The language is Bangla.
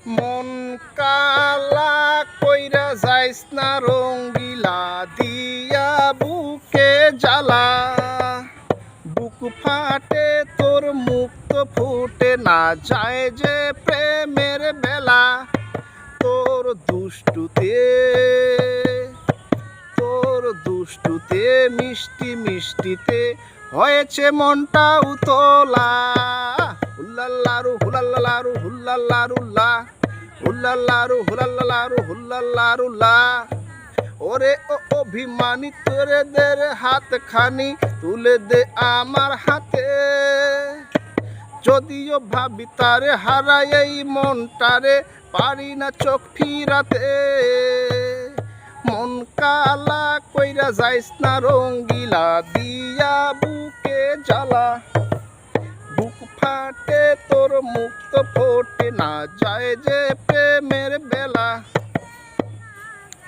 মন কালা কইরা যাইস না রঙ্গিলা দিয়া বুকে জ্বালা। বুক ফাটে তোর মুক্ত ফুটে না যায় যে প্রেমের বেলা। তোর দুষ্টুতে মিষ্টি মিষ্টিতে হয়েছে মনটা উতলা। হুল্লাল্লারু হুলাল্লারু হুল্লাল্লারুল্লা, হুল্লাল্লারু হুলাল্লারু হুল্লাল্লারুল্লা। ওরে ও অভিমানী তোরেদের হাতখানি তুলে দে আমার হাতে। যদিও ভাবি তারে হারাই এই মনটারে পারি না চোখ ফিরাতে। মন কালা কইরা যাইস না রঙ্গিলা দিয়া বুকে জ্বালা। বুক ফাটে তোর মুক্ত ফোটে না যায় যে প্রেমে